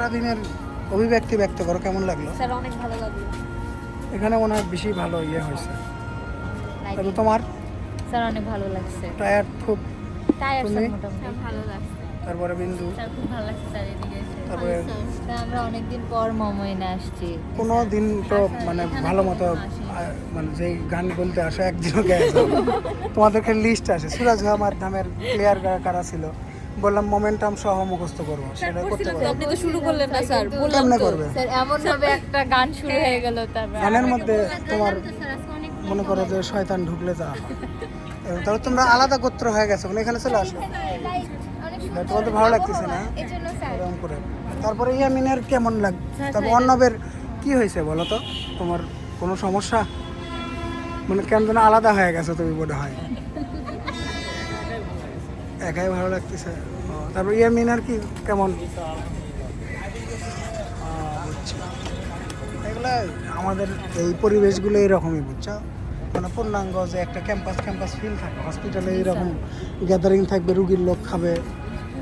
সারাদিনের অভিব্যক্তি ব্যক্ত করো, কেমন লাগলো? স্যার অনেক ভালো লাগলো। এখানে মনে হয় বেশি ভালো হয়েছে। তবে তোমার? স্যার অনেক ভালো লাগছে। টায়ার্ড খুব? টায়ার্ড তুমি? মোটামুটি ভালো লাগছে। তারপরে বিন্দু? স্যার খুব ভালো লাগছে স্যার এদিকে এসে। তারপরে আমরা অনেকদিন পর মোমোইনে আসছি। কোনো দিন তো মানে ভালো মতো মানে যেই গান বলতে আসো একদিনও গেছে তোমাদেরকে লিস্ট আছে সুরাজ মাধ্যমের প্লেয়ার কারা ছিল, বললাম মোমেন্টাম সহ মুখস্থ করবো, সেটা করতে পারবো। আপনি তো শুরু করলেন না স্যার, বললাম কেমনে তো করবে? স্যার এমন ভাবে একটা গান শুরু হয়ে গেল, তারপর গানের মধ্যে তোমার মনে করো যে শয়তান ঢুকলে যা হয়, তাহলে তোমরা আলাদা গোত্র হয়ে গেছো, এখানে চলে আসো। তোমাদের ভালো লাগতেছে না এরকম করে? তারপরে ইয়ামিনের কেমন লাগ? তারপর অর্ণবের কি হয়েছে বলো তো? তোমার কোনো সমস্যা? মানে কেন যেন আলাদা হয়ে গেছো তুমি মনে হয়, একাই ভালো লাগতেছে। তারপর ইয়ামিনের কি কেমন? এগুলো আমাদের এই পরিবেশগুলো এইরকমই, বুঝছো? মানে পূর্ণাঙ্গ যে একটা ক্যাম্পাস ফিল থাকে হসপিটালে, এইরকম গ্যাদারিং থাকবে, রুগীর লোক খাবে,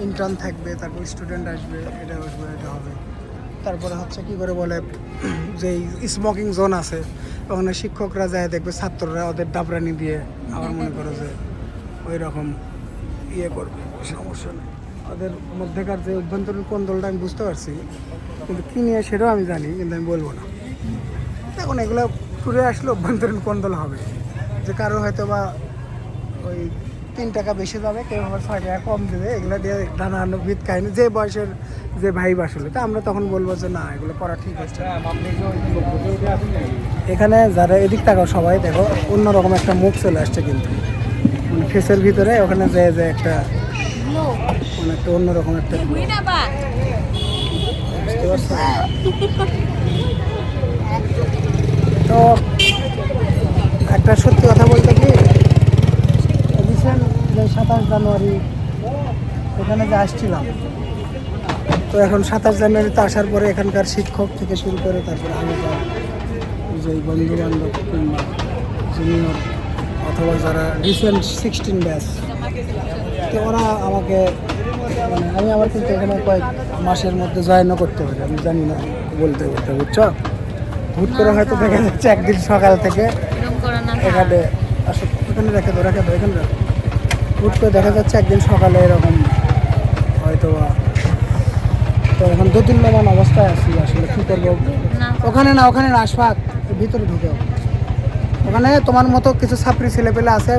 ইন্টার্ন থাকবে, তারপর স্টুডেন্ট আসবে, এটা হবে। তারপরে হচ্ছে কি করে বলে, যেই স্মোকিং জোন আছে ওখানে শিক্ষকরা যায় দেখবে ছাত্ররা ওদের ডাবরানি দিয়ে আমার মনে করো যে ওই রকম করবে, সমস্যা নেই। ওদের মধ্যেকার যে অভ্যন্তরীণ কোন্দলটা আমি বুঝতে পারছি, কিন্তু কী নিয়ে সেটাও আমি জানি, কিন্তু আমি বলবো না এখন। এগুলো ঘুরে আসলে অভ্যন্তরীণ কোন্দল হবে, যে কারো হয়তো বা ওই 3 টাকা বেশি যাবে, কেউ আবার 6 টাকা কম দেবে, এগুলো দিয়ে নানান ভিত কাহিনী, যে বয়সের যে ভাই আসলে, তো আমরা তখন বলবো যে না এগুলো করা ঠিক আছে। এখানে যারা এদিক তাকাও সবাই দেখো অন্যরকম একটা মুখ চলে আসছে, কিন্তু মানে ফেসের ভিতরে ওখানে যে একটা মানে একটা অন্যরকম একটা বুঝতে পারছো? তো একটা সত্যি কথা বলতে কি, রিসেন্ট যে 27 জানুয়ারি এখানে যে আসছিলাম, তো এখন 27 জানুয়ারিতে আসার পরে এখানকার শিক্ষক থেকে শুরু করে তারপরে আমি যে বন্ধু বান্ধব কিংবা জুনিয়র অথবা যারা রিসেন্ট 16 ব্যাচ, তো ওরা আমাকে মানে আমি আবার কিন্তু এখানে কয়েক মাসের মধ্যে জয়েনও করতে পারি, আমি জানি না বলতে বুঝছো? হুট করে হয়তো দেখা যাচ্ছে একদিন সকাল থেকে এখানে এখানে রেখে দাও এখানে হুট করে দেখা যাচ্ছে একদিন সকালে এরকম হয়তো, তো এখন দোদুল্যমান অবস্থায় আছি, আসলে কী করবো। ওখানে না আশফাক ভিতরে ঢুকেও, ওখানে তোমার মতো কিছু ছাত্রী ছেলেপেলে আছে,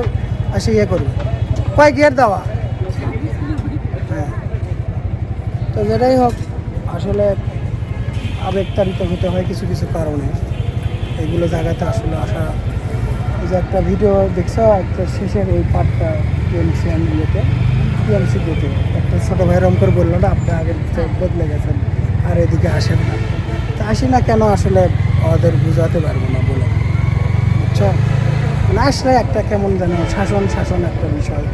আসে করবে কয় গিয়ার দেওয়া। হ্যাঁ, তো যেটাই হোক আসলে আবেগতাড়িত হতে হয় কিছু কিছু কারণে, এইগুলো জায়গাতে আসলে আসা। এই যে একটা ভিডিও দেখছো একটা শেষের এই পার্টটা টিএমসি দিতে একটা ছোটো ভাই রম করে বললো না, আপনি আগের বদলে গেছেন আর এদিকে আসেন না, তা আসি না কেন আসলে ওদের বুঝাতে পারবো না বলে, বুঝছো? মানে আসলে একটা কেমন জানো শাসন একটা বিষয়,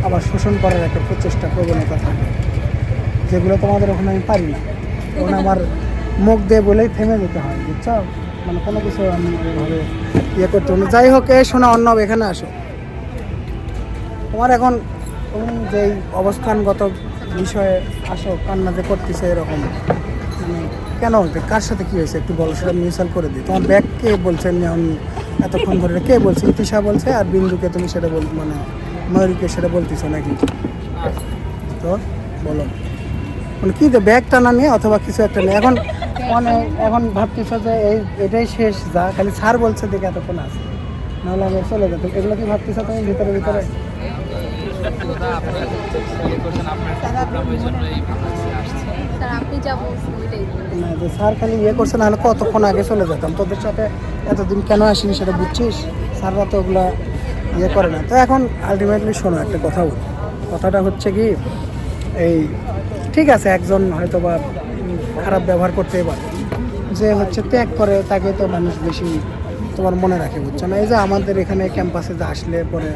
আবার শোষণ করার একটা প্রচেষ্টা প্রবণতা থাকে, যেগুলো তোমাদের ওখানে আমি পারি না, ওখানে আমার মুখ দিয়ে বলেই থেমে যেতে হয়, বুঝছো? মানে কোনো কিছু আমি ওইভাবে করতে না। যাই হোক, এই শোনা অর্ণব এখানে আসো। তোমার এখন তুমি যেই অবস্থানগত বিষয়ে আসো, কান্না যে করতেছে এরকম, মানে কেন, কার সাথে কী হয়েছে একটু বলো, সেটা মিউচাল করে দিই। তোমার ব্যাগ কে বলছেন আমি এতক্ষণ ধরে, কে বলছে? ইতিশা বলছে, আর বিন্দুকে তুমি সেটা মানে ময়ূরীকে সেটা বলতেছো নাকি? তো বলো মানে কী, ব্যাগ টানা নিয়ে অথবা কিছু একটা নিয়ে এখন মানে এখন ভাবতেছ যে এটাই শেষ, যা খালি স্যার বলছে দেখে এতক্ষণ আছে, নাহলে আমি চলে যেতাম, এগুলো কি ভাবতেছ তুমি ভিতরে? না যে স্যার খালি করছে, নাহলে কতক্ষণ আগে চলে যেতাম, তোদের সাথে এতদিন কেন আসিনি সেটা বুঝছিস? স্যাররা তো ওগুলা করে না। তো এখন আলটিমেটলি শোনো একটা কথা বলি, কথাটা হচ্ছে কি, এই ঠিক আছে একজন হয়তো বা খারাপ ব্যবহার করতেই পারে, যে হচ্ছে ত্যাগ করে তাকে তো মানুষ বেশি তোমার মনে রাখে, বুঝছো না? এই যে আমাদের এখানে ক্যাম্পাসে যে আসলে পরে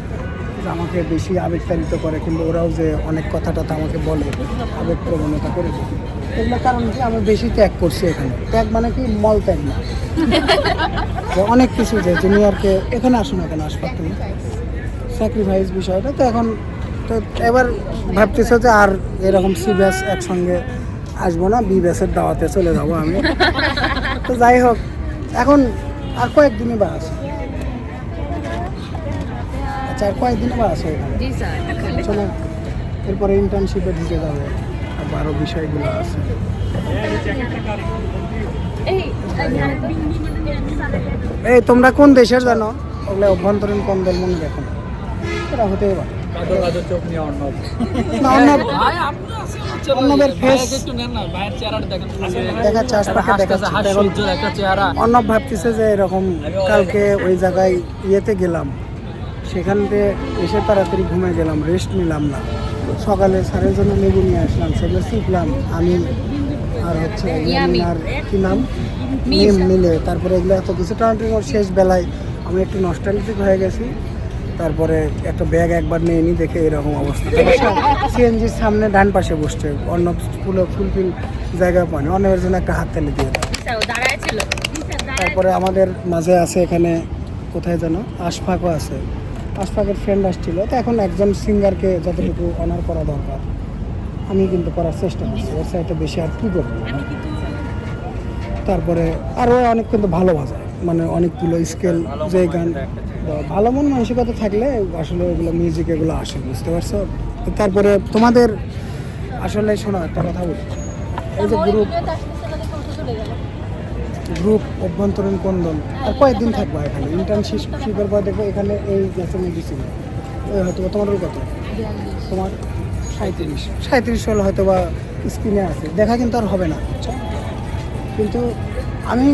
যে আমাকে বেশি আবেগতাড়িত করে, কিন্তু ওরাও যে অনেক কথাটা আমাকে বলে আবেগ প্রবণতা করে, এগুলো কারণ কি আমি বেশি ত্যাগ করছি এখানে। ত্যাগ মানে কি মল ত্যাগ না, অনেক কিছু যে জুনিয়রকে এখানে আসো না কেন, আসবা তুমি স্যাক্রিফাইস বিষয়টা। তো এখন তো এবার ভাবতেছ যে আর এরকম সিরিয়াস একসঙ্গে আসবো না, বি ব্যাচের দাওয়াতে চলে যাবো আমি। তো যাই হোক, এখন আর কয়েকদিনই বা আছে। আচ্ছা, আর কয়েকদিনই বা আছে এখানে, জি স্যার। বুঝছো না? এরপরে ইন্টার্নশিপে ঢুকে যাবে, আর আরও বিষয়গুলো আছে। এই তোমরা কোন দেশের জানো? ওগুলো অভ্যন্তরীণ কন্দল মনে দেখো না, ওরা হতেই পারে। না, অর্ণবের ফেস দেখাচ্ছে, আশপাশে দেখাচ্ছে। অর্ণব ভাবতেছে যে এরকম কালকে ওই জায়গায় ইয়েতে গেলাম, সেখান থেকে এসে তাড়াতাড়ি ঘুমিয়ে গেলাম, রেস্ট নিলাম না, সকালে স্যারের জন্য লেবু নিয়ে আসলাম, সেগুলো শিখলাম আমি আর হচ্ছে ইয়ামিন আর কি নাম মিলে। তারপরে এগুলো এত কিছু টানাটানি করে শেষ বেলায় আমি একটু নস্টালজিক হয়ে গেছি। তারপরে একটা ব্যাগ একবার নিয়ে নিই, দেখে এরকম অবস্থা। সিএনজির সামনে ডান পাশে বসছে, অন্য ফুলফিল জায়গা পানি, অন্যের জন্য একটা হাত তালি দিয়ে দেয়। তারপরে আমাদের মাঝে আছে এখানে কোথায় যেন আশফাকও আছে, আশফাকের ফ্রেন্ড আসছিল। তো এখন একজন সিঙ্গারকে যতটুকু অনার করা দরকার আমি কিন্তু করার চেষ্টা করছি, ওর সাইডে বেশি আর কী করবো। তারপরে আরও অনেক কিন্তু ভালো বাজায়, মানে অনেকগুলো স্কেল, যে গান ভালো মন মানসিকতা থাকলে আসলে ওগুলো মিউজিক এগুলো আসে, বুঝতে পারছো? তো তারপরে তোমাদের আসলে শোনো একটা কথা বলি, এই যে গ্রুপ অভ্যন্তরীণ কোন্দল আর কয়েকদিন থাকবো এখানে, ইন্টার্নশিপের পর দেখবো এখানে এই গ্যাসে মেডিসিন ওই হয়তো তোমারও কত, তোমার 37 হলে হয়তো বা স্ক্রিনে আছে, দেখা কিন্তু আর হবে না, বুঝছো? কিন্তু আমি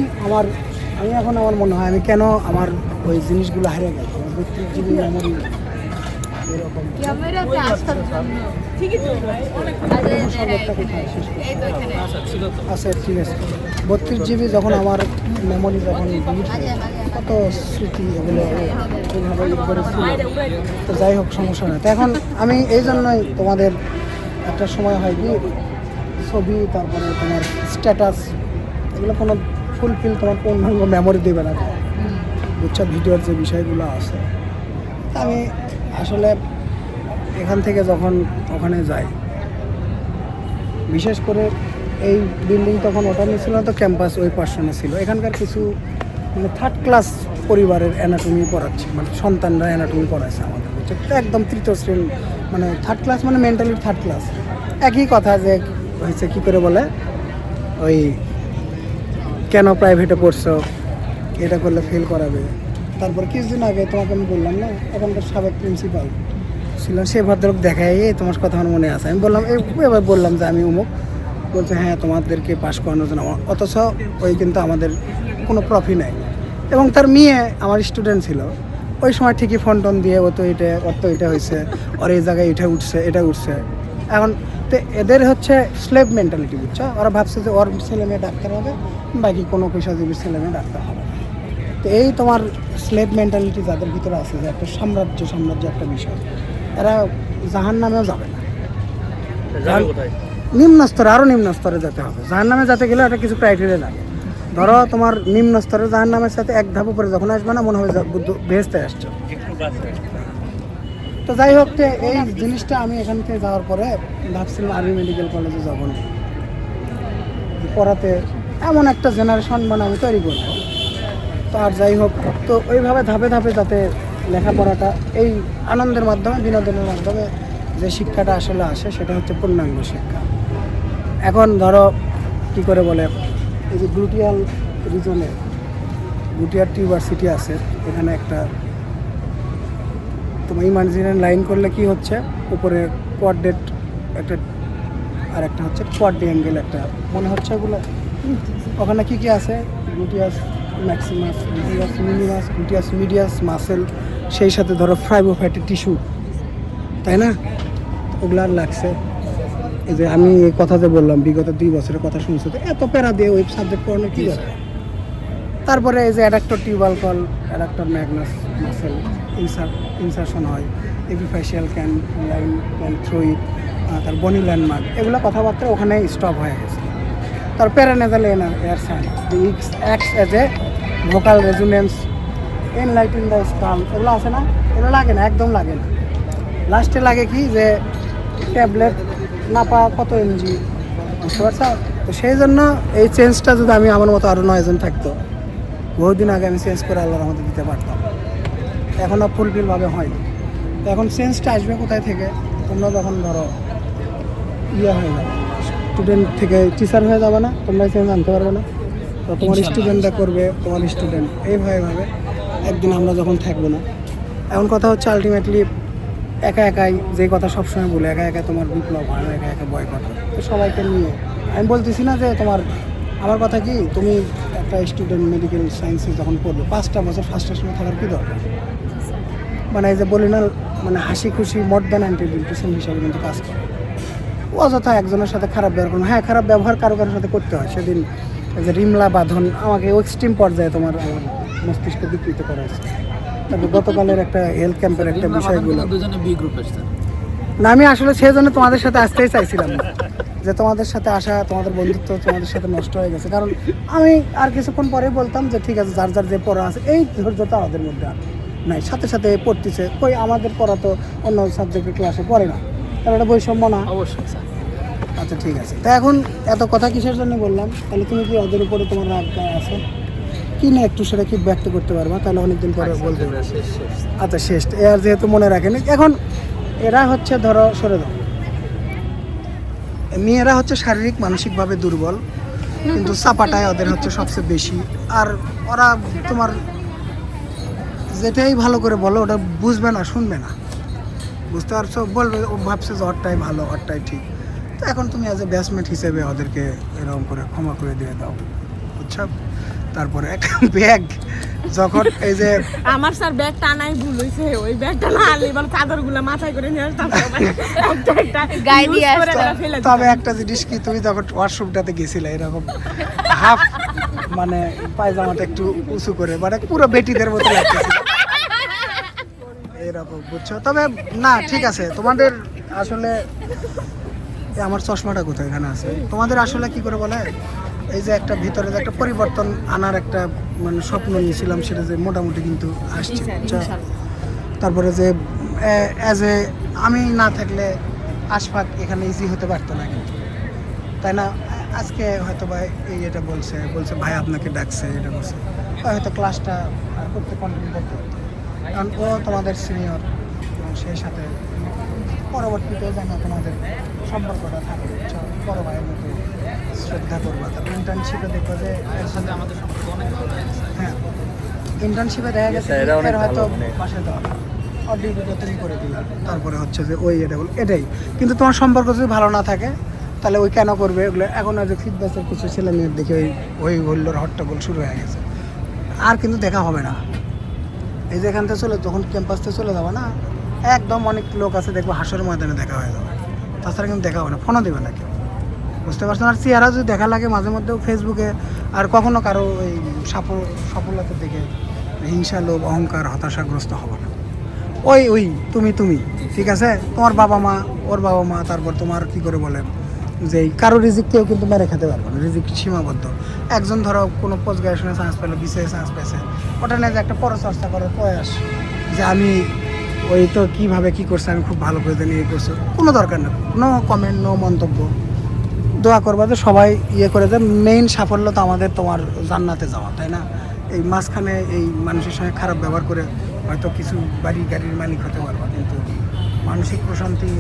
এখন আমার মনে হয় আমি কেন আমার ওই জিনিসগুলো হারিয়ে গেল, 32 GB মেমোরি এরকম আচ্ছা ঠিক আছে। 32 GB যখন আমার মেমোরি যখন কত স্মৃতি এগুলো এইভাবে ই করে ছিল। তো যাই হোক, সমস্যা নয়। তো এখন আমি এই জন্যই তোমাদের একটা সময় হয় কি ছবি, তারপরে তোমার স্ট্যাটাস, এগুলো কোনো ফুলফিল তোমার পূর্ণাঙ্গ মেমোরি দেবে না, বুঝছো? ভিডিওর যে বিষয়গুলো আছে, আমি আসলে এখান থেকে যখন ওখানে যাই, বিশেষ করে এই বিল্ডিং তখন ওটা নিয়েছিল না, তো ক্যাম্পাস ওই পার্সনে ছিল। এখানকার কিছু মানে থার্ড ক্লাস পরিবারের অ্যানাটমি পড়াচ্ছে, মানে সন্তানরা অ্যানাটমি পড়াচ্ছে আমাদের, বুঝছো? তো একদম তৃতীয় শ্রেণী, মানে থার্ড ক্লাস, মানে মেন্টালি থার্ড ক্লাস। একই কথা যে হয়েছে কী করে বলে, ওই কেন প্রাইভেটে পড়ছো, এটা করলে ফেল করাবে। তারপর কিছুদিন আগে তোমাকে আমি বললাম না, এখানকার সাবেক প্রিন্সিপাল ছিল, সে ভদ্রলোক দেখায় তোমার কথা আমার মনে আছে। আমি বললাম এবার বললাম যে আমি অমুক, বলছে হ্যাঁ তোমাদেরকে পাশ করানোর জন্য, অথচ ওই কিন্তু আমাদের কোনো প্রফি নাই। এবং তার মেয়ে আমার স্টুডেন্ট ছিল, ওই সময় ঠিকই ফোন টোন দিয়ে ও তো এটা হয়েছে, ওর এই জায়গায় এটা উঠছে। এখন তো এদের হচ্ছে স্লেভ মেন্টালিটি, বুঝছো? ওরা ভাবছে যে ওর ছেলে মেয়ে ডাক্তার হবে, বাকি কোনো পেশাজীবীর ছেলে মেয়ে ডাক্তার হবে। তো এই তোমার স্লেভ মেন্টালিটি যাদের ভিতরে আছে, যে একটা সাম্রাজ্য একটা বিষয়, এরা জাহান নামেও যাবে না, নিম্ন স্তরে, আরও নিম্ন স্তরে যেতে হবে। জাহান নামে যেতে গেলে একটা কিছু ক্রাইটেরিয়া লাগে। ধরো তোমার নিম্ন স্তরে জাহান নামের সাথে এক ধাপ উপরে যখন আসবে না, মনে হবে বেহেশতে আসছো। তো যাই হোক, এই জিনিসটা আমি এখান থেকে যাওয়ার পরে ভাবছিলাম আর্মি মেডিকেল কলেজে যাবো না, পড়াতে এমন একটা জেনারেশন মানে আমি তৈরি করবো। তো আর যাই হোক, তো ওইভাবে ধাপে ধাপে যাতে লেখাপড়াটা এই আনন্দের মাধ্যমে, বিনোদনের মাধ্যমে যে শিক্ষাটা আসলে আসে, সেটা হচ্ছে পূর্ণাঙ্গ শিক্ষা। এখন ধরো কী করে বলে, এই যে গ্লুটিয়াল রিজনে গুটিয়ার ইউনিভার্সিটি আছে, এখানে একটা তোমার ইমার্জেন্সি লাইন করলে কি হচ্ছে, উপরে কোয়াড্রেট একটা, আর একটা হচ্ছে কোয়াড্রি অ্যাঙ্গেল একটা, মনে হচ্ছে ওগুলো। ওখানে কি আছে, gluteus Maximus, gluteus মিনিমাস, gluteus medias muscle, সেই সাথে ধরো ফাইব্রোফ্যাটি টিস্যু, তাই না? ওগুলো আর লাগছে। এই যে আমি এই কথা যে বললাম, বিগত 2 বছরের কথা শুনছো, তো এত প্যারা দিয়ে ওই সাবজেক্ট পড়ানো কী দরকার? তারপরে এই যে adductor tubal call, adductor Magnus muscle insertion হয়, এপিফাইশিয়াল ক্যান থ্রো ইট, তার বনি ল্যান্ডমার্ক, এগুলো কথাবার্তা ওখানে স্টপ হয়ে গেছে। তার paranasal air sinuses, acts as a vocal resonance, enlightening the skull, এগুলো আছে না? এগুলো লাগে না, একদম লাগে না। লাস্টে লাগে কি, যে ট্যাবলেট না পাওয়া কত এমজি, বুঝতে পারছো? তো সেই জন্য এই চেঞ্জটা যদি আমি আমার মতো আরও 9 জন থাকতো, বহুদিন আগে আমি চেঞ্জ করে আল্লাহর রহমতে দিতে পারতাম। এখনও ফুলফিলভাবে হয়নি। তো এখন চেঞ্জটা আসবে কোথায় থেকে? তোমরা যখন ধরো হয়ে যাবে, স্টুডেন্ট থেকে টিচার হয়ে যাবে না, তোমরা চেঞ্জ আনতে পারবে না, তো তোমার স্টুডেন্টরা করবে, তোমার স্টুডেন্ট এইভাবে একদিন আমরা যখন থাকবো না। এখন কথা হচ্ছে আলটিমেটলি একা একাই যে কথা সবসময় বলে, একা একা তোমার বিপ্লব হয়, একা একা বয়কট হয়। তো সবাইকে নিয়ে আমি বলতেছি না যে আমার কথা কি, তুমি একটা স্টুডেন্ট মেডিকেল সায়েন্সে যখন পড়বে 5টা বছর ফার্স্টের সময় থাকার কী দরকার? মানে এই যে বলি না, মানে হাসি খুশি মোর দ্যান অ্যান্টিবিউটিশন হিসাবে কিন্তু কাজ করে। অযথা একজনের সাথে খারাপ ব্যবহার করুন। হ্যাঁ, খারাপ ব্যবহার কারো সাথে করতে হয়। সেদিন এই যে রিমলা বাঁধন আমাকে এক্সট্রিম পর্যায়ে আমার মস্তিষ্ক বিকৃত করা হয়েছে। তারপর গতকালের একটা হেলথ ক্যাম্পের একটা বিষয়গুলো না, আমি আসলে সেই জন্য তোমাদের সাথে আসতেই চাইছিলাম না, যে তোমাদের সাথে আসা, তোমাদের বন্ধুত্ব তোমাদের সাথে নষ্ট হয়ে গেছে। কারণ আমি আর কিছুক্ষণ পরেই বলতাম যে ঠিক আছে, যার যার যে পড়া আছে, এই ধৈর্যটা আমাদের মধ্যে আর নাই। সাথে সাথে পড়তেছে, কই আমাদের পড়া তো অন্য সাবজেক্টের ক্লাসে পড়ে না, তাহলে এটা বৈষম্য না? অবশ্যই স্যার। আচ্ছা ঠিক আছে। তা এখন এত কথা কিসের জন্য বললাম? তাহলে তুমি কি ওদের উপরে তোমার রাগ আছে কি না, একটু সেটা কি ব্যক্ত করতে পারবা? তাহলে অনেকদিন পরে বলতে পারবে। আচ্ছা শেষ, এর যেহেতু মনে রাখেনি। এখন এরা হচ্ছে ধরো সরে দাও, মেয়েরা হচ্ছে শারীরিক মানসিকভাবে দুর্বল, কিন্তু চাপাটায় ওদের হচ্ছে সবচেয়ে বেশি। আর ওরা তোমার যেটাই ভালো করে বলো ওটা বুঝবে না, শুনবে না, বুঝতে পারছো? বলবে, ও ভাবছে যে ওরটাই ভালো, ওরটাই ঠিক। তো এখন তুমি অ্যাজ এ ব্যাটসম্যান হিসেবে ওদেরকে এরকম করে ক্ষমা করে দিয়ে দাও, বুঝছো? তারপরে একটা ব্যাগ যখন এই যে আমার স্যার ব্যাগ টানাই ভুল হয়েছে, ওই ব্যাগটা না আনলে এবার চাদরগুলো মাথায় করে নিয়ে আসতাম, গায়ে দিয়ে আসতো। তবে একটা জিনিস কি, তুমি যখন ওয়াশরুমটাতে গেছিলে এরকম হাফ মানে পায়জামাটা একটু উঁচু করে, মানে পুরো বেটিদের মতো লাগতেছিল এরকম, বুঝছো? তবে না, ঠিক আছে, তোমাদের আসলে আমার চশমাটা কোথায় এখানে আছে, তোমাদের আসলে কি করে বলে, এই যে একটা ভিতরে যে একটা পরিবর্তন আনার একটা মানে স্বপ্ন নিয়েছিলাম, সেটা যে মোটামুটি কিন্তু আসছে, বুঝছো? তারপরে যে অ্যাজ এ আমি না থাকলে আশফাক এখানে ইজি হতে পারতো না কিন্তু, তাই না? আজকে হয়তো ভাই এটা বলছে ভাই আপনাকে ডাকছে, এটা বলছে, হয়তো ক্লাসটা আর করতে কন্টিনিউ করতে পারতো, কারণ ও তোমাদের সিনিয়র, এবং সেই সাথে পরবর্তীতে যেন তোমাদের সম্পর্কটা থাকে, বুঝছো? বড় ভাইয়ের মতো শ্রদ্ধা করবা। তারপর ইন্টার্নশিপে দেখবো যে এর সাথে আমাদের সম্পর্ক অনেক ভালো হয়ে গেছে। হ্যাঁ, ইন্টার্নশিপে দেখা গেছে এর হয়তো পাশে দেওয়া ডিউটিটা তুমি করে দিলে, তারপরে হচ্ছে যে ওই এটা বল এটাই। কিন্তু তোমার সম্পর্ক যদি ভালো না থাকে তাহলে ওই কেন করবে ওগুলো? এখন আর যে ফিডব্যাকের কিছু ছেলে মেয়ের দেখে ওই হল্লোর হট্টগোল শুরু হয়ে গেছে, আর কিন্তু দেখা হবে না। এই যে এখান থেকে যখন ক্যাম্পাস থেকে চলে যাবে না, একদম অনেক লোক আছে দেখবো হাসরের ময়দানে দেখা হয়ে যাবে, তাছাড়া কিন্তু দেখা হবে না, ফোনও দেবে না কেউ, বুঝতে পারছো? আর চেহারা যদি দেখা লাগে মাঝে মধ্যেও ফেসবুকে, আর কখনো কারো এই সফলতার দিকে হিংসা, লোভ, অহংকার, হতাশাগ্রস্ত হবে না। ওই তুমি ঠিক আছে, তোমার বাবা মা, ওর বাবা মা, তারপর তোমার কি করে বলে যে কারো রিজিক কেউ কিন্তু মেরে খেতে পারবে না, রিজিক সীমাবদ্ধ। একজন ধরো কোনো পোস্ট গ্রাজুয়েশনে চান্স পেলো, বিসিএ চান্স পেয়েছে, ওটা নিয়ে যে একটা পরচর্চা করার প্রয়াস, যে আমি ওই তো কীভাবে কী করছে, আমি খুব ভালো করে জানি, করছে, কোনো দরকার নেই, নো কমেন্ট, নো মন্তব্য। দোয়া করবা যে সবাই করে যে মেইন সাফল্য তো আমাদের তোমার জান্নাতে যাওয়া, তাই না? এই মাঝখানে এই মানুষের সঙ্গে খারাপ ব্যবহার করে হয়তো কিছু গাড়ির মালিক হতে পারবা, কিন্তু মানসিক প্রশান্তি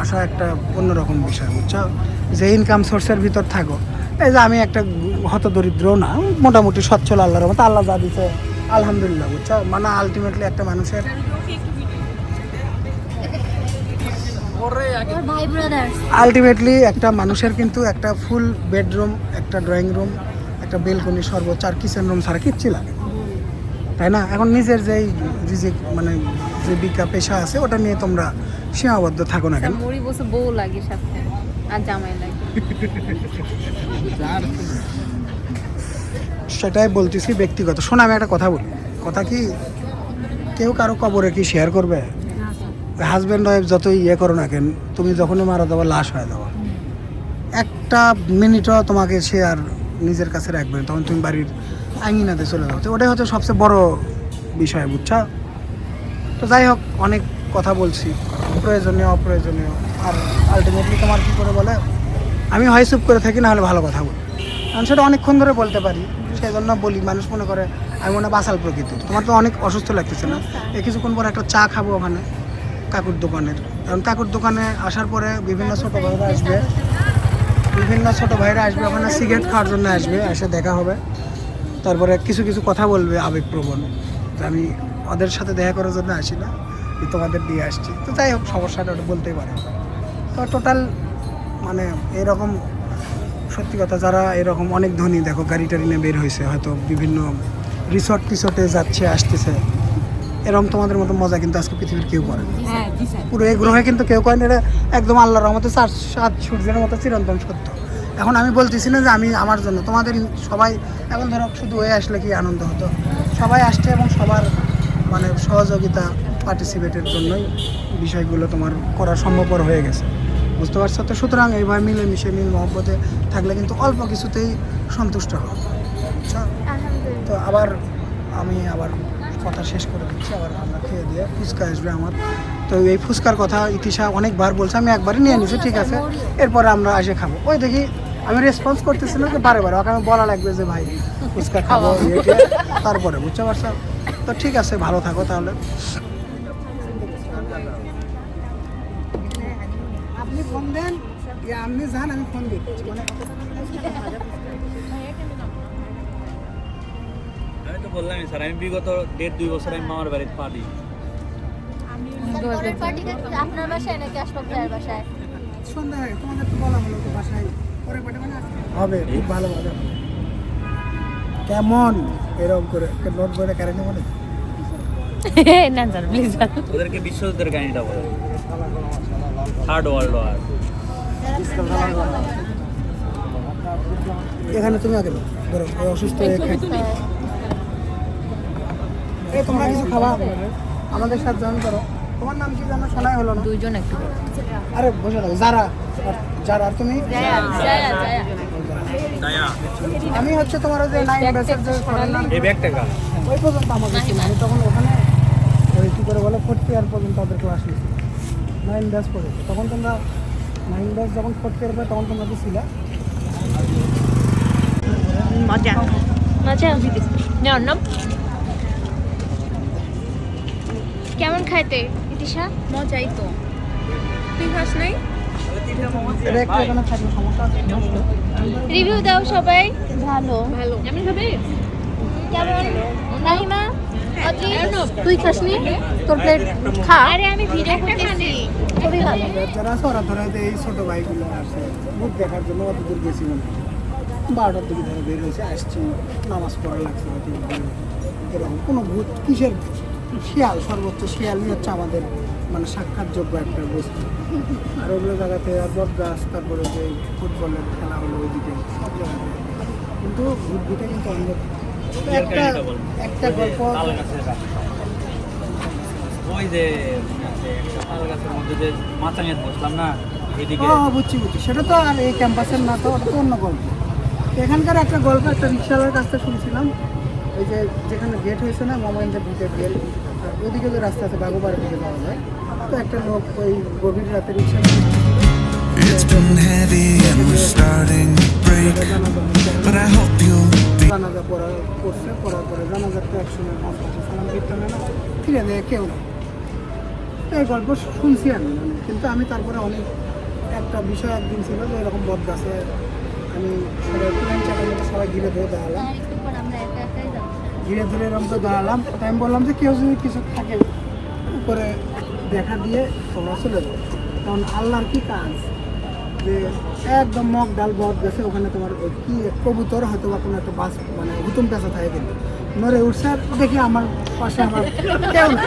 আসা একটা অন্যরকম বিষয়, বুঝছো? যে ইনকাম সোর্সের ভিতর থাকো, এই যে আমি একটা হতদরিদ্র না, মোটামুটি সচ্ছল, আল্লাহর মতো আল্লাহ যা দিচ্ছে আলহামদুলিল্লাহ, বুঝছো? মানে আলটিমেটলি একটা মানুষের একটা মানুষের কিন্তু একটা ফুল বেডরুম, একটা ড্রয়িং রুম, একটা বেলকনি, সর্বোচ্চ আর কিচেন রুম ছাড়া কিচ্ছু লাগে, তাই না? এখন নিজের যেই রিজিক মানে জীবিকা পেশা আছে ওটা নিয়ে তোমরা সীমাবদ্ধ থাকো না কেন? মুড়ি বসে বউ লাগে সাথে, আর জামাই লাগে। সেটাই বলতেছি ব্যক্তিগত। শোনো, আমি একটা কথা বলি, কথা কি কেউ কারো কবরে কি শেয়ার করবে? হাজব্যান্ড ওয়াইফ যতই করো না কেন, তুমি যখনই মারা যাবো লাশ হয়ে যাবো, একটা মিনিটও তোমাকে সে আর নিজের কাছে রাখবে না, তখন তুমি বাড়ির আঙিনাতে চলে যাও। তো ওটাই হচ্ছে সবচেয়ে বড় বিষয়, বুঝছো? তো যাই হোক, অনেক কথা বলছি, প্রয়োজনীয় অপ্রয়োজনীয়, আর আলটিমেটলি তোমার কী করে বলে, আমি হয় চুপ করে থাকি, না হলে ভালো কথা বলি। আমি সেটা অনেকক্ষণ ধরে বলতে পারি, সেই জন্য বলি। মানুষ মনে করে আমি মনে হয় বাসাল প্রকৃতির। তোমার তো অনেক অসুস্থ লাগতেছে না? এই কিছুক্ষণ পর একটা চা খাবো ওখানে কাকুর দোকানের। কারণ কাকুর দোকানে আসার পরে বিভিন্ন ছোটো ভাইরা আসবে, ওখানে সিগারেট খাওয়ার জন্য আসবে, এসে দেখা হবে। তারপরে কিছু কিছু কথা বলবে আবেগপ্রবণ। তো আমি ওদের সাথে দেখা করার জন্য আসি না, তোমাদের দিয়ে আসছি। তো যাই হোক, সমস্যাটা ওটা বলতেই পারে। তো টোটাল মানে এরকম সত্যি কথা, যারা এরকম অনেক ধনী, দেখো গাড়ি টাড়ি নিয়ে বের হয়েছে, হয়তো বিভিন্ন রিসর্টে যাচ্ছে আসতেছে, এরকম তোমাদের মতো মজা কিন্তু আজকে পৃথিবীর কেউ করে না। হ্যাঁ জি স্যার। পুরো এই গ্রহে কিন্তু কেউ করেন। এটা একদম আল্লাহর রহমতে 4-7 সূর্যের মতো চিরন্তন সত্য। এখন আমি বলতেছি না যে আমি আমার জন্য, তোমাদের সবাই এখন ধরো শুধু হয়ে আসলে কি আনন্দ হতো। সবাই আসছে এবং সবার মানে সহযোগিতা পার্টিসিপেটের জন্যই বিষয়গুলো তোমার করা সম্ভবপর হয়ে গেছে, বুঝতে পারছো? তো সুতরাং এইভাবে মিলেমিশে মিল মহব্বতে থাকলে কিন্তু অল্প কিছুতেই সন্তুষ্ট হয়, বুঝছো? তো আমি আবার কথা শেষ করে দিচ্ছি। আবার আমরা খেয়ে দিয়ে ফুচকা আসবে আমার। তো এই ফুচকার কথা ইতিশা অনেকবার বলছে, আমি একবারই নিয়ে নিছি, ঠিক আছে। এরপরে আমরা এসে খাবো। ওই দেখি আমি রেসপন্স করতেছি না, যে বারে ওকে আমি বলা লাগবে যে ভাই ফুচকা খাবো, তারপরে, বুঝতে পারছো? তো ঠিক আছে, ভালো থাকো তাহলে। আপনি ফোন দেন, আপনি যান, আমি ফোন দিচ্ছি। আমি তো বললামই স্যার, আমি বিগত 1.5-2 বছর আমি মামার বাড়িতে পা দিই। আপনার বাসায় নাকি আসবাব ভাইয়ের বাসায়? সন্ধ্যায় তোমাদের তো বলা হলো তো বাসায় পরে পাঠে মানে হবে, খুব ভালো হবে। কেমন এরকম করে নোট করে কারেন্ট মনে না স্যার প্লিজ। ওদেরকে বিশ্বযুদ্ধের কাহিনীটা বলে, থার্ড ওয়ার্ল্ড ওয়ার। এখানে তুমি আগে ধরো, এই অসুস্থ হয়ে খাই। এই তোমরা কিছু খাবা, আমাদের সাথে জয়েন করো। তোমার নাম কি জানো? শোনাই হলো না। দুইজন একটু আরে বসে থাকো। যারা আর তুমি? আমি হচ্ছে তোমার ওই যে 9 ব্যাচের যে এই ব্যাগটা কার? ওই পর্যন্ত আমাকে ছিল। আমি তখন ওখানে ওই কী করে বলে 4th ইয়ার পর্যন্ত ওদের ক্লাস নিয়েছি, 9 ব্যাচ পড়েছি। তখন তোমরা 9 ব্যাচ যখন 4th ইয়ার পরে তখন তোমরা কি ছিল? মজা মজা। নেওয়ার নাম কেমন খাইতে ইতিশা? মজাই তো। তুই খাস নাই? এটা একটু এখানে থাকলে সমস্যা আছে। রিভিউ দাও সবাই। ভালো ভালো। কেমন খাবে? কেমন নাহিমা? তুই খাসনি? তোর প্লেট খা। আরে আমি ভিডিও করতেছি। খুবই ভালো। যারা আছে ওরা ধরে যে এই ছোটো ভাইগুলো আসে ভূত দেখার জন্য অত দূর গেছি মনে হয় 12টার দিকে ধরে বের হয়েছে, আসছি, নামাজ পড়া লাগছে, এরকম কোনো ভূত কিসের শিয়াল, সর্বোচ্চ শিয়ালই হচ্ছে আমাদের মানে সাক্ষাৎযোগ্য একটা বস্তু। আর ওগুলো জায়গাতে বট গাছ, তারপরে যে ফুটবলের খেলা হলো ওইদিকে সব জায়গাতে, কিন্তু ভূতটা কিন্তু অনেক একটা গল্প। ওই যে একটা তাল গাছের মধ্যে যে মাচাঙে বসলাম না এদিকে, বুঝছি, সেটা তো আর এই ক্যাম্পাসের না, তো ওটা তো অন্য গল্প। এখানকার একটা গল্প একটা রিক্সাওয়ালার কাছ থেকে শুনছিলাম, ওই যে যেখানে গেট হয়েছে না মোমেন্টের ভূতের গেট, ওইদিকে যে রাস্তা আছে বাবুবাড়ির দিকে যাওয়া যায়, তো একটা লোক ওই গভীর রাতে রিক্সা It's been heavy and we're starting to break, but I hope you'll be. জানাজা পড়ার পরে জানাজার তো একসময় সালাম কীর্তনে না ফিরে দেয় কেউ না। তো এই গল্প শুনছি আমি, কিন্তু আমি তারপরে অনেক একটা বিষয় একদিন ছিল যে এরকম বট গাছে আমি প্ল্যান চাপের মতো সবাই ঘিরে ধরে দাঁড়ালাম, ধীরে এরকম তো দাঁড়ালাম। তাই আমি বললাম যে কেউ যদি কিছু থাকে উপরে দেখা দিয়ে তোমরা চলে যাও, কারণ আল্লাহর কি কাজ যে একদম মগ ডাল বট গেছে, ওখানে তোমার কি কবুতর হয়তো বা কোনো একটা বাস মানে হুতুম পেঁচা থাকে, কিন্তু নড়ে উঠছে। আর দেখি আমার পাশে আমার কেউ না।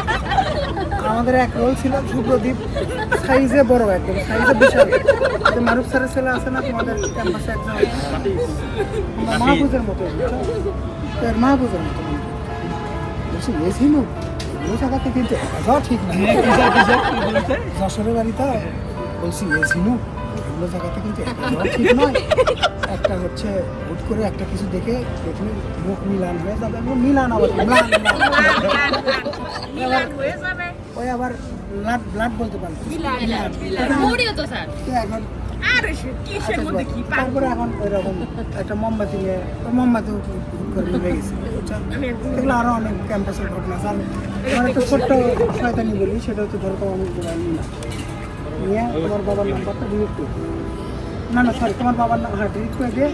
আমাদের এক রোল ছিল শুভ্রদীপ, সাইজে বড়, একদম সাইজে বিশাল। মারুফ স্যারের ছেলে আছে না তোমাদের ক্যাম্পাসে, একজন মাহফুজের মতো, মাহফুজের মতো বলছি এসিনু ওই জায়গাতে কিন্তু যাওয়া ঠিক না। যশোরের বাড়িতে বলছি এসিনু এগুলো জায়গাতে কিন্তু ঠিক নয়। একটা হচ্ছে হুট করে একটা কিছু দেখে দেখলে মুখ মিলান হয়ে যাবে, মিলান আবার ওই আবার ব্লাড বলতে পারবে। এখন আরে সে কিসের মধ্যে কি পাগল তারপরে এখন ওইরকম একটা মোমবাতি নিয়ে ওই মোমবাতি করে নিয়ে গেছে বুঝছেন? এগুলো আরো অনেক ক্যাম্পাসের ঘটনা আছে। আর আমার একটা ছোট্ট শয়তানি বলি, সেটা হচ্ছে ধরো তোমার মোবাইল নিয়ে তোমার বাবার নাম্বারটা ডিলিট করে না না সরি তোমার বাবার নাম্বার ডিলিট করে দিয়ে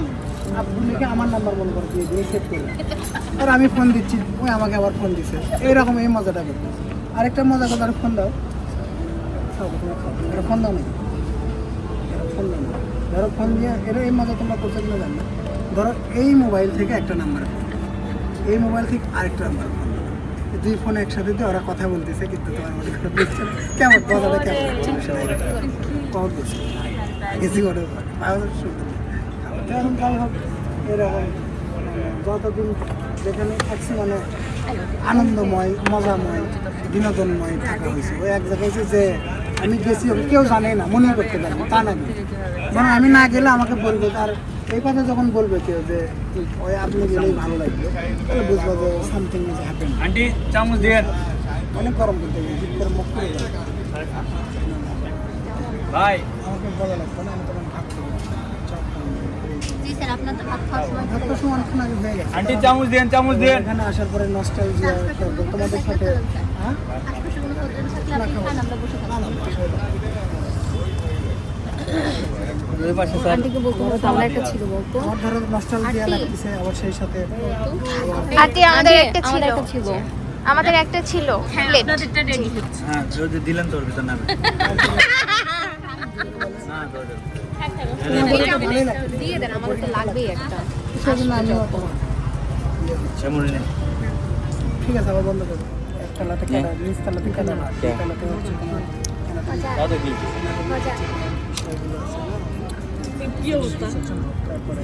আপনি লিখে আমার নাম্বার মনে করে দিয়ে সেভ করে, আর আমি ফোন দিচ্ছি ওই আমাকে আবার ফোন দিছে, এইরকম এই মজাটা করতে। আরেকটা মজা কথা, ফোন দাও এটা ফোন দাও না, ফোন দাও না, ধরো ফোন দিয়ে এটা এই মজা তোমরা করতে গেলে জান না, ধরো এই মোবাইল থেকে একটা নাম্বার ফোন, এই মোবাইল থেকে আরেকটা নাম্বার ফোন, দুই ফোন একসাথে দিয়ে ওরা কথা বলতেছে, কিন্তু তোমার মনে করে বুঝছে না কেমন মজাটা কেমন কত বুঝছে গেছি ওটা এখন যাই হোক এরকম যতদিন যেখানে থাকছি মানে আনন্দময় মজাময় বিনোদনময় থাকা হয়েছে। ওই এক জায়গায় হয়েছে যে আমি গেছি কেউ জানে না, মনে করতে পারবো তা না, মানে আমি না গেলে আমাকে বলবে, আর এই কথা যখন বলবে কেউ যে ওই আপনি গেলেই ভালো লাগবে, তাহলে বুঝবো যে সামথিং ইজ হ্যাপেন। আন্টি চামচ দিয়ে অনেক গরম করতে গেলে শীত করে মুখ করে যাবে। ভাই আমাকে বলা লাগতো না, আমি তখন ভাত খাবো জি স্যার, আপনার তো ভাত খাওয়ার সময় ভাত তো সময় অনেকক্ষণ আগে হয়ে গেছে। আন্টি চামচ দেন চামচ দেন। এখানে আসার পরে নস্টালজিয়া করবো তোমাদের সাথে। হ্যাঁ আশপাশে কোনো প্রোগ্রাম থাকলে আপনি খান, আমরা বসে খাবো। ওই পাশে স্যার আন্টিকে বলতে হবে আমরা একটা ছিল বলতো। আমার ধরো নস্টালজিয়া লাগতেছে, আবার সেই সাথে আন্টি আমাদের একটা ছিল, আমাদের একটা ছিল। আমাদের একটা ছিল প্লেট। আপনাদেরটা রেডি হচ্ছে হ্যাঁ যদি দিলেন তোর ভিতর না না তোর ভালোই লাগতো। দিয়ে দেন, আমাদের তো লাগবেই একটা। সেজন্য আমিও সেমন নেই। ঠিক আছে আবার বন্ধ করবো। একতলাতে কেনা, নিচ তলাতে কেনা না, তিন তলাতে হচ্ছে তোমার দাদা কি বিষয়গুলো আছে না। কি অবস্থা তারপরে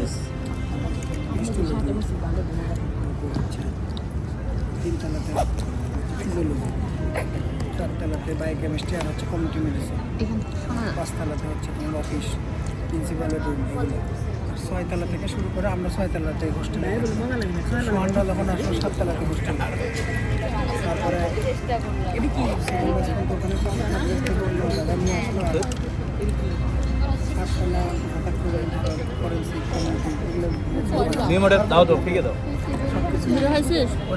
তিনতলাতে ফিজিওলজি, চারতলাতে বায়োকেমিস্ট্রি আর হচ্ছে কমিউনিটি মেডিসিন, পাঁচতলাতে হচ্ছে তোমার অফিস প্রিন্সিপালের রুম এগুলো, আর ছয়তলা থেকে শুরু করে আমরা ছয়তলাতে হোস্টেলে সোহানরা যখন আসলো সাততলাতে হোস্টেল, তারপরে ওখানে জায়গা নিয়ে আসলো, আর আটতলা হঠাৎ করে ফরেন্সিক কমিউনিটি এগুলো নিয়মটা দাও তো ঠিক আছে দাও।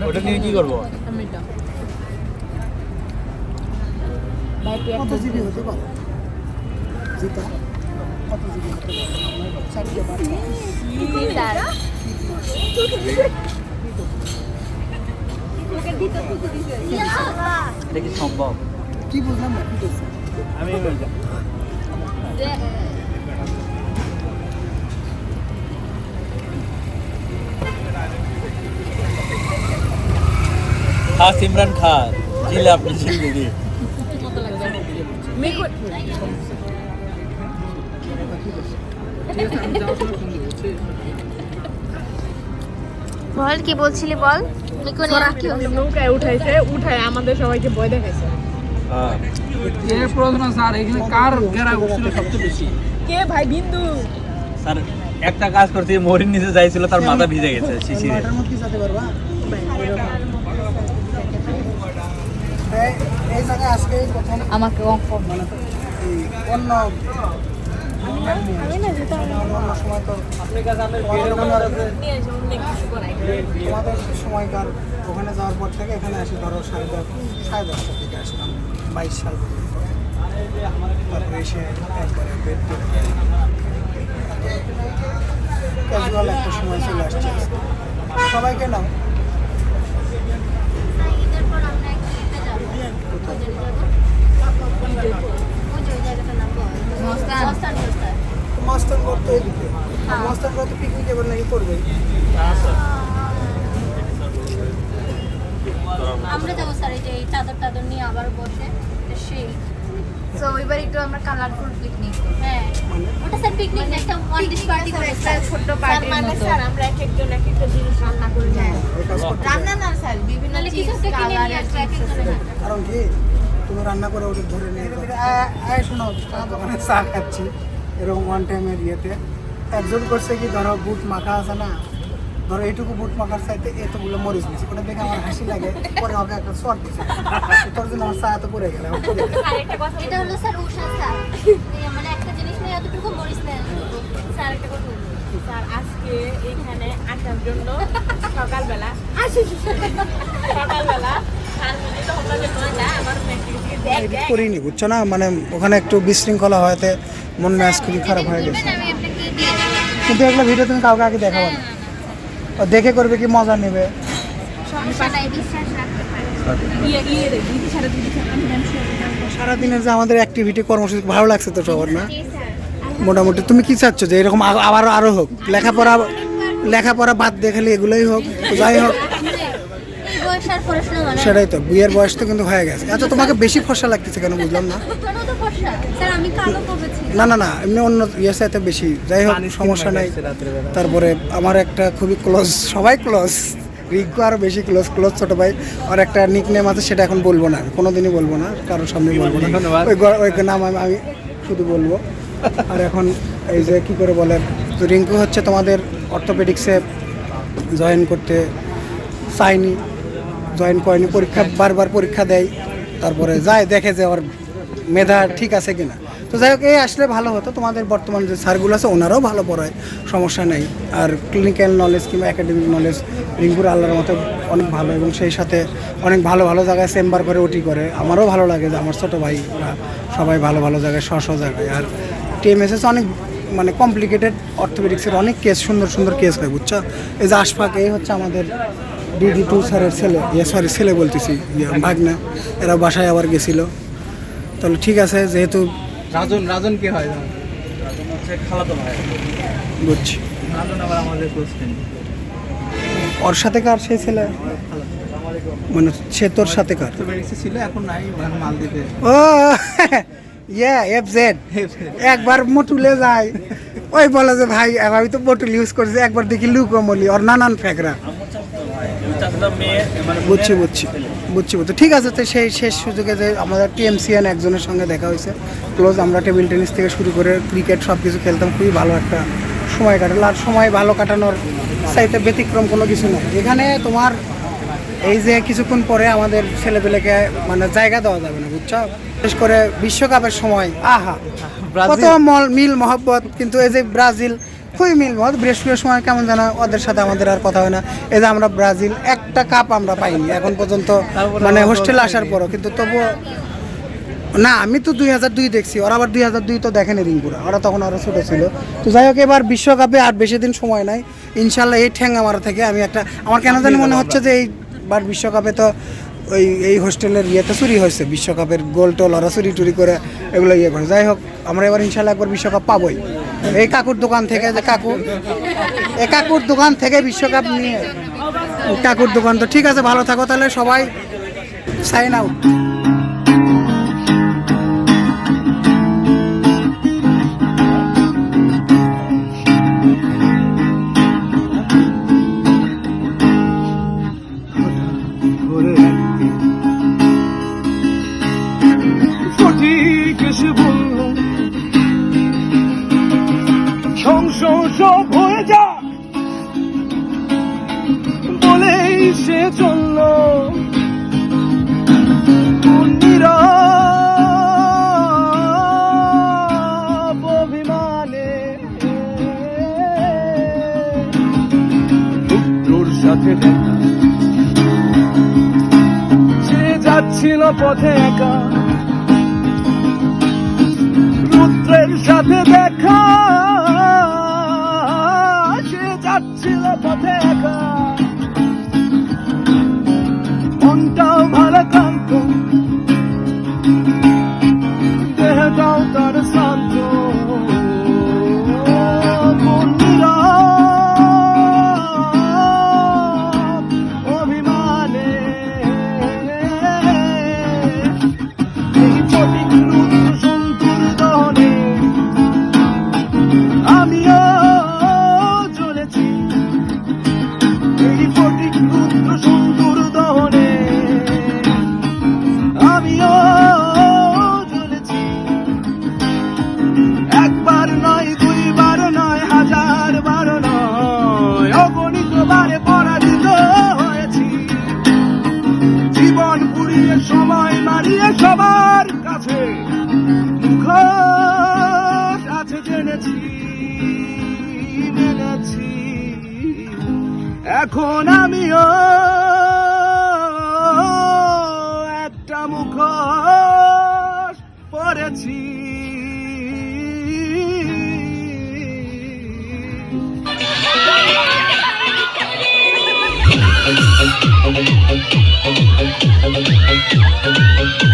ওটা নিয়ে কি করবো? কত জিবি হতে পারে জিতা, কত জিবি হতে পারে? চারটে বাচ্চা জি স্যার। এটা কি সম্ভব? কি বুঝলাম না কি করছে। আমি খা সিমরান খা জিলে আপনি জিন্দগি। বল কি বলছিলি বল। নৌকায় উঠাইছে, উঠায় আমাদের সবাইকে ভয় দেখাইছে। এর প্রশ্ন স্যার এখানে কার গেরা উঠছিল সবচেয়ে বেশি? কে ভাই বিন্দু? স্যার একটা কাজ করতে মরির নিচে যাইছিল, তার মাথা ভিজে গেছে শিশিরে। নয়টার মধ্যে যেতে পারবা? এই জায়গায় আজকে প্রথম আমাকে মানে এই অন্য অন্য সময় তো তোমাদের সময়কার ওখানে যাওয়ার পর থেকে এখানে আসি ধরো 10:30 থেকে আসলাম 22 সাল পর্যন্ত। তারপরে এসে একবারে বেড ক্যাজুয়াল একটা সময় চলে আসছে। সবাইকে নাও ঈদের পর আমরা একটা যাবো। ওই যে জায়গাটার নাম বল। মস্তান। মস্তান করতে এদিকে, মস্তান করতে পিকনিক এবার নাকি করবে। আমরা যাবো স্যার, এই যে এই চাদর টাদর নিয়ে আবার বসে সেই। সো এবার একটু আমরা কালারফুল পিকনিক। হ্যাঁ ওটা স্যার পিকনিক না, একটা ওয়ান ডিশ পার্টি করে স্যার, ছোট্ট পার্টির মতো। স্যার আমরা এক একজন এক একটা জিনিস রান্না করে যাই। এই কাজ করতে রান্না না স্যার, বিভিন্ন নাহলে কিছু একটা কিনে নিয়ে আসবো এক একজনের হাতে। কারণ কি তুমি রান্না করে ওটা ধরে নিয়ে শোনো দোকানে চা খাচ্ছি এরকম ওয়ান টাইমের ইয়েতে একজন করছে কি ধরো বুট মাখা আছে না, ধরো এইটুকু বুট মাখার চাইতে এতগুলো মরিচ দিচ্ছে, ওটা দেখে আমার হাসি লাগে, পরে ওকে একটা শর্ট দিচ্ছে, তোর জন্য আমার চা এত পড়ে গেলে এটা হলো স্যার উষা স্যার, মানে একটা জিনিস নিয়ে এতটুকু এরকম করিস না স্যার একটা কথা বলবো। স্যার আজকে এখানে আসার জন্য সকালবেলা স্যার মানে তো আমরা যে মজা আমার মেট্রিক দেখ এডিট করিনি বুঝছো না, মানে ওখানে একটু বিশৃঙ্খলা হয়তে মন মেজাজ খুবই খারাপ হয়ে গেছে। আমি আপনাকে দিয়ে দেবো। কিন্তু এগুলো ভিডিও তুমি কাউকে আগে দেখাবো না, ও দেখে করবে কি মজা নেবে। সমস্যা নাই, বিশ্বাস রাখতে পারি। ইয়ে রে দিদি সারা দিদি আমি ডান্স সারাদিনের যে আমাদের অ্যাক্টিভিটি কর্মসূচি ভালো লাগছে তো সবার না? জি স্যার। মোটামুটি তুমি কি চাচ্ছ যে এরকম আরো হোক? লেখাপড়া বাদ দিয়ে খালি এগুলোই হোক? তো যাই হোক, এই বয়স আর পড়াশোনা মানে সেটাই তো, বিয়ের বয়স তো কিন্তু হয়ে গেছে। আচ্ছা তোমাকে বেশি ফর্সা লাগতেছে কেন বুঝলাম না? কেন তো ফর্সা? স্যার আমি কালো করেছি। না এমনি অন্য ইয়ের সাথে বেশি, যাই হোক সমস্যা নাই। তারপরে আমার একটা খুবই ক্লোজ, সবাই ক্লোজ, রিঙ্কু আরও বেশি ক্লোজ ছোট ভাই। আর একটা নিক নেম আছে, সেটা এখন বলবো না, কোনোদিনই বলবো না, কারোর সামনে বলবো না, ওই নাম আমি শুধু বলবো। আর এখন এই যে কী করে বলে, তো রিঙ্কু হচ্ছে তোমাদের অর্থোপেডিক্সে জয়েন করতে চাইনি, জয়েন করেনি, বারবার পরীক্ষা দেয়, তারপরে যায় দেখে যে ওর মেধা ঠিক আছে কিনা। তো যাই হোক, এই আসলে ভালো হতো। তোমাদের বর্তমান যে স্যারগুলো আছে ওনারাও ভালো পড়ায়, সমস্যা নেই। আর ক্লিনিক্যাল নলেজ কিংবা একাডেমিক নলেজ রিঙ্কুর আল্লাহর মতো অনেক ভালো, এবং সেই সাথে অনেক ভালো ভালো জায়গায় চেম্বার করে ওটি করে। আমারও ভালো লাগে যে আমার ছোটো ভাইরা সবাই ভালো ভালো জায়গায় স্ব জায়গায়। আর টিএমএসএস অনেক মানে কমপ্লিকেটেড অর্থোপেডিক্সের অনেক কেস, সুন্দর কেস হয় বুঝছো। এই যে আশফাক, এই হচ্ছে আমাদের DD2 স্যারের ছেলে, ছেলে বলতেছি, ভাগনা, এরা বাসায় আবার গেছিলো। তাহলে ঠিক আছে, যেহেতু রাজন কি হয়? রাজন হচ্ছে খালাতো ভাই। বুঝছি। রাজন আবার আমাদের ক্লোজ ফ্রেন্ড। ওর সাথে কার সেই ছেলে? মানে সে তোর সাথে কার? ছিল, এখন নাই, মাল দিতে। ও FZ একবার মোটুলে যায়, ওই বলে যে ভাই আমি তো মোটুল ইউজ করছি, একবার দেখি লুকোমলি ওর নানান ফ্যাকরা। বুঝছি ঠিক আছে। তো সেই শেষ সুযোগে যে আমাদের TMCN একজনের সঙ্গে দেখা হয়েছে ক্লোজ, আমরা টেবিল টেনিস থেকে শুরু করে ক্রিকেট সব কিছু খেলতাম, খুবই ভালো একটা সময় কাটালো। আর সময় ভালো কাটানোর চাইতে ব্যতিক্রম কোনো কিছু নয় এখানে। তোমার এই যে কিছুক্ষণ পরে আমাদের ছেলেপেলেকে মানে জায়গা দেওয়া যাবে না বুঝছো, বিশেষ করে বিশ্বকাপের সময় আহা কত মিল মহব্বত। কিন্তু এই যে ব্রাজিল খুবই মিল মহব্বত, বৃহস্পতির সময় কেমন যেন ওদের সাথে আমাদের আর কথা হয় না। এই যে আমরা ব্রাজিল একটা কাপ আমরা পাইনি এখন পর্যন্ত, মানে হোস্টেলে আসার পরও। কিন্তু তবুও না, আমি তো 2002 দেখছি, ওরা আবার 2002 তো দেখেনি রিঙ্কুরা, ওরা তখন আরও ছোটো ছিল। তো যাই হোক, এবার বিশ্বকাপে আর বেশি দিন সময় নাই ইনশাল্লাহ। এই ঠ্যাঙ্গা মারা থেকে আমি একটা, আমার কেন জানি মনে হচ্ছে যে এইবার বিশ্বকাপে তো এই হোস্টেলের ইয়েতে চুরি হয়েছে, বিশ্বকাপের গোল টোল ওরা চুরি করে এগুলো ইয়ে করে। যাই হোক, আমরা এবার ইনশাল্লাহ একবার বিশ্বকাপ পাবোই। এই কাকুর দোকান থেকে, যে কাকুর দোকান থেকে বিশ্বকাপ নিয়ে, কাকুর দোকান। তো ঠিক আছে, ভালো থাকো তাহলে সবাই, সাইন আউট। সব হয়ে যা বলেই সে চলল অভিমানে, পুত্রর সাথে দেখা, সে যাচ্ছিল পথে একা, রুদ্রের সাথে দেখা, ছিল পথে একা, মনটাও ভালো ক্লান্ত, দেহটাও তার শান্ত, অভিমানে এই চটিক সন্তুর দহনে আমিও সুন্দর দহনে এখন আমিও একটা মুখোশ পরেছি। Thank you.